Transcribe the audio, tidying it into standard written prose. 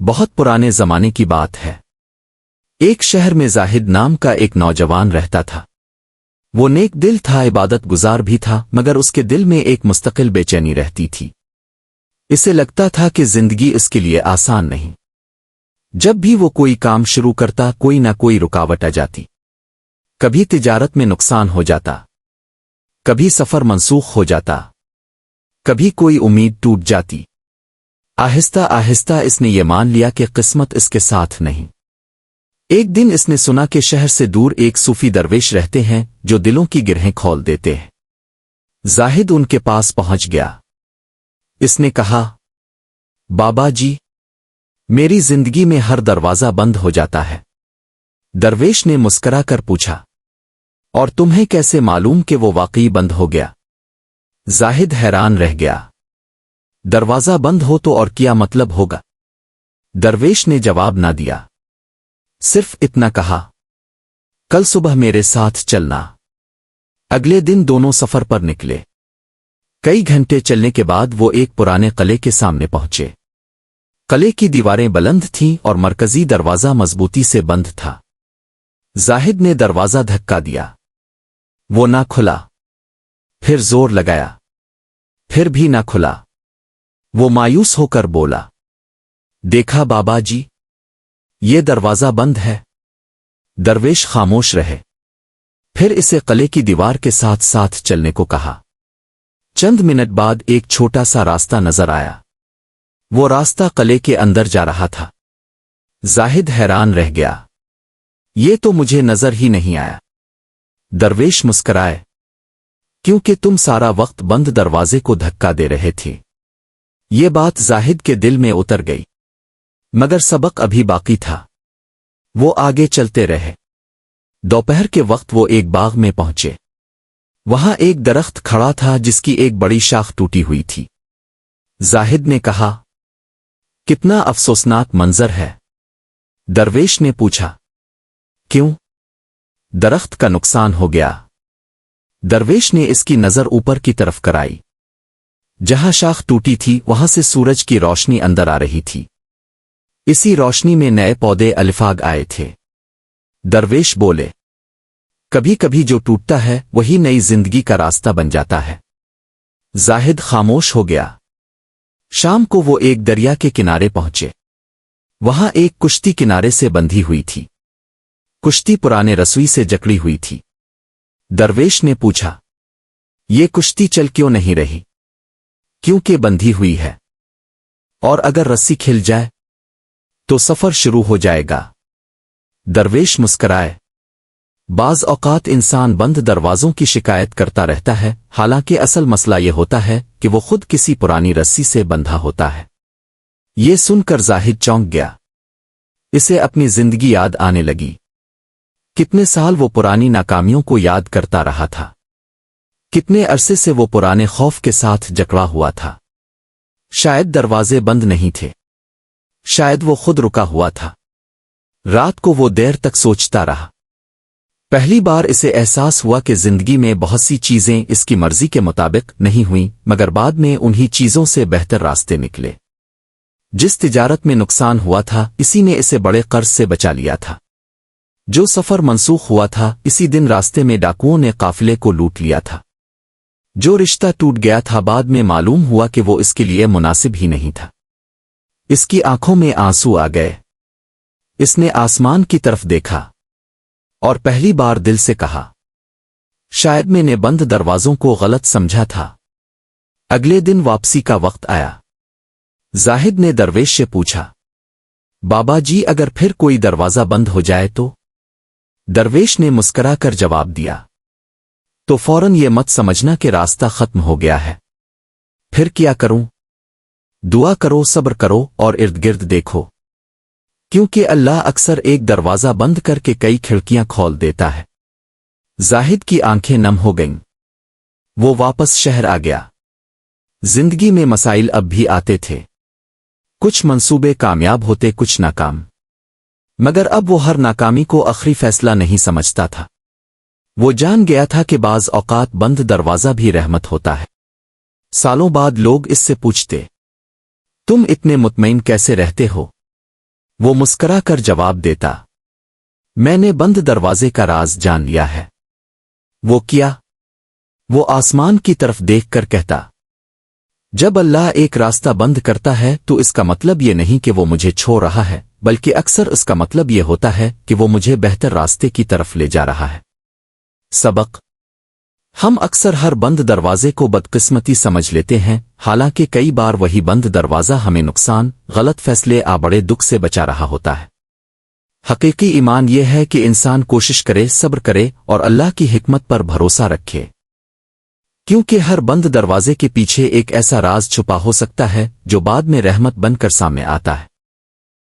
بہت پرانے زمانے کی بات ہے۔ ایک شہر میں زاہد نام کا ایک نوجوان رہتا تھا۔ وہ نیک دل تھا، عبادت گزار بھی تھا، مگر اس کے دل میں ایک مستقل بے چینی رہتی تھی۔ اسے لگتا تھا کہ زندگی اس کے لیے آسان نہیں۔ جب بھی وہ کوئی کام شروع کرتا، کوئی نہ کوئی رکاوٹ آ جاتی۔ کبھی تجارت میں نقصان ہو جاتا، کبھی سفر منسوخ ہو جاتا، کبھی کوئی امید ٹوٹ جاتی۔ آہستہ آہستہ اس نے یہ مان لیا کہ قسمت اس کے ساتھ نہیں۔ ایک دن اس نے سنا کہ شہر سے دور ایک صوفی درویش رہتے ہیں جو دلوں کی گرہیں کھول دیتے ہیں۔ زاہد ان کے پاس پہنچ گیا۔ اس نے کہا، بابا جی، میری زندگی میں ہر دروازہ بند ہو جاتا ہے۔ درویش نے مسکرا کر پوچھا، اور تمہیں کیسے معلوم کہ وہ واقعی بند ہو گیا؟ زاہد حیران رہ گیا۔ دروازہ بند ہو تو اور کیا مطلب ہوگا؟ درویش نے جواب نہ دیا، صرف اتنا کہا، کل صبح میرے ساتھ چلنا۔ اگلے دن دونوں سفر پر نکلے۔ کئی گھنٹے چلنے کے بعد وہ ایک پرانے قلعے کے سامنے پہنچے۔ قلعے کی دیواریں بلند تھیں اور مرکزی دروازہ مضبوطی سے بند تھا۔ زاہد نے دروازہ دھکا دیا، وہ نہ کھلا۔ پھر زور لگایا، پھر بھی نہ کھلا۔ وہ مایوس ہو کر بولا، دیکھا بابا جی، یہ دروازہ بند ہے۔ درویش خاموش رہے۔ پھر اسے قلعے کی دیوار کے ساتھ ساتھ چلنے کو کہا۔ چند منٹ بعد ایک چھوٹا سا راستہ نظر آیا۔ وہ راستہ قلعے کے اندر جا رہا تھا۔ زاہد حیران رہ گیا، یہ تو مجھے نظر ہی نہیں آیا۔ درویش مسکرائے، کیونکہ تم سارا وقت بند دروازے کو دھکا دے رہے تھے۔ یہ بات زاہد کے دل میں اتر گئی، مگر سبق ابھی باقی تھا۔ وہ آگے چلتے رہے۔ دوپہر کے وقت وہ ایک باغ میں پہنچے۔ وہاں ایک درخت کھڑا تھا جس کی ایک بڑی شاخ ٹوٹی ہوئی تھی۔ زاہد نے کہا، کتنا افسوسناک منظر ہے۔ درویش نے پوچھا، کیوں؟ درخت کا نقصان ہو گیا۔ درویش نے اس کی نظر اوپر کی طرف کرائی۔ جہاں شاخ ٹوٹی تھی وہاں سے سورج کی روشنی اندر آ رہی تھی۔ اسی روشنی میں نئے پودے الفاگ آئے تھے۔ درویش بولے، کبھی کبھی جو ٹوٹتا ہے وہی نئی زندگی کا راستہ بن جاتا ہے۔ زاہد خاموش ہو گیا۔ شام کو وہ ایک دریا کے کنارے پہنچے۔ وہاں ایک کشتی کنارے سے بندھی ہوئی تھی۔ کشتی پرانے رسوئی سے جکڑی ہوئی تھی۔ درویش نے پوچھا، یہ کشتی چل کیوں نہیں رہی؟ کیونکہ بندھی ہوئی ہے، اور اگر رسی کھل جائے تو سفر شروع ہو جائے گا۔ درویش مسکرائے، بعض اوقات انسان بند دروازوں کی شکایت کرتا رہتا ہے، حالانکہ اصل مسئلہ یہ ہوتا ہے کہ وہ خود کسی پرانی رسی سے بندھا ہوتا ہے۔ یہ سن کر زاہد چونک گیا۔ اسے اپنی زندگی یاد آنے لگی۔ کتنے سال وہ پرانی ناکامیوں کو یاد کرتا رہا تھا۔ کتنے عرصے سے وہ پرانے خوف کے ساتھ جکڑا ہوا تھا۔ شاید دروازے بند نہیں تھے، شاید وہ خود رکا ہوا تھا۔ رات کو وہ دیر تک سوچتا رہا۔ پہلی بار اسے احساس ہوا کہ زندگی میں بہت سی چیزیں اس کی مرضی کے مطابق نہیں ہوئیں، مگر بعد میں انہی چیزوں سے بہتر راستے نکلے۔ جس تجارت میں نقصان ہوا تھا اسی نے اسے بڑے قرض سے بچا لیا تھا۔ جو سفر منسوخ ہوا تھا اسی دن راستے میں ڈاکوؤں نے قافلے کو لوٹ لیا تھا۔ جو رشتہ ٹوٹ گیا تھا بعد میں معلوم ہوا کہ وہ اس کے لیے مناسب ہی نہیں تھا۔ اس کی آنکھوں میں آنسو آ گئے۔ اس نے آسمان کی طرف دیکھا اور پہلی بار دل سے کہا، شاید میں نے بند دروازوں کو غلط سمجھا تھا۔ اگلے دن واپسی کا وقت آیا۔ زاہد نے درویش سے پوچھا، بابا جی، اگر پھر کوئی دروازہ بند ہو جائے تو؟ درویش نے مسکرا کر جواب دیا، تو فوراً یہ مت سمجھنا کہ راستہ ختم ہو گیا ہے۔ پھر کیا کروں؟ دعا کرو، صبر کرو اور ارد گرد دیکھو، کیونکہ اللہ اکثر ایک دروازہ بند کر کے کئی کھڑکیاں کھول دیتا ہے۔ زاہد کی آنکھیں نم ہو گئیں۔ وہ واپس شہر آ گیا۔ زندگی میں مسائل اب بھی آتے تھے۔ کچھ منصوبے کامیاب ہوتے، کچھ ناکام، مگر اب وہ ہر ناکامی کو آخری فیصلہ نہیں سمجھتا تھا۔ وہ جان گیا تھا کہ بعض اوقات بند دروازہ بھی رحمت ہوتا ہے۔ سالوں بعد لوگ اس سے پوچھتے، تم اتنے مطمئن کیسے رہتے ہو؟ وہ مسکرا کر جواب دیتا، میں نے بند دروازے کا راز جان لیا ہے۔ وہ کیا؟ وہ آسمان کی طرف دیکھ کر کہتا، جب اللہ ایک راستہ بند کرتا ہے تو اس کا مطلب یہ نہیں کہ وہ مجھے چھوڑ رہا ہے، بلکہ اکثر اس کا مطلب یہ ہوتا ہے کہ وہ مجھے بہتر راستے کی طرف لے جا رہا ہے۔ سبق: ہم اکثر ہر بند دروازے کو بدقسمتی سمجھ لیتے ہیں، حالانکہ کئی بار وہی بند دروازہ ہمیں نقصان، غلط فیصلے بڑے دکھ سے بچا رہا ہوتا ہے۔ حقیقی ایمان یہ ہے کہ انسان کوشش کرے، صبر کرے اور اللہ کی حکمت پر بھروسہ رکھے، کیونکہ ہر بند دروازے کے پیچھے ایک ایسا راز چھپا ہو سکتا ہے جو بعد میں رحمت بن کر سامنے آتا ہے۔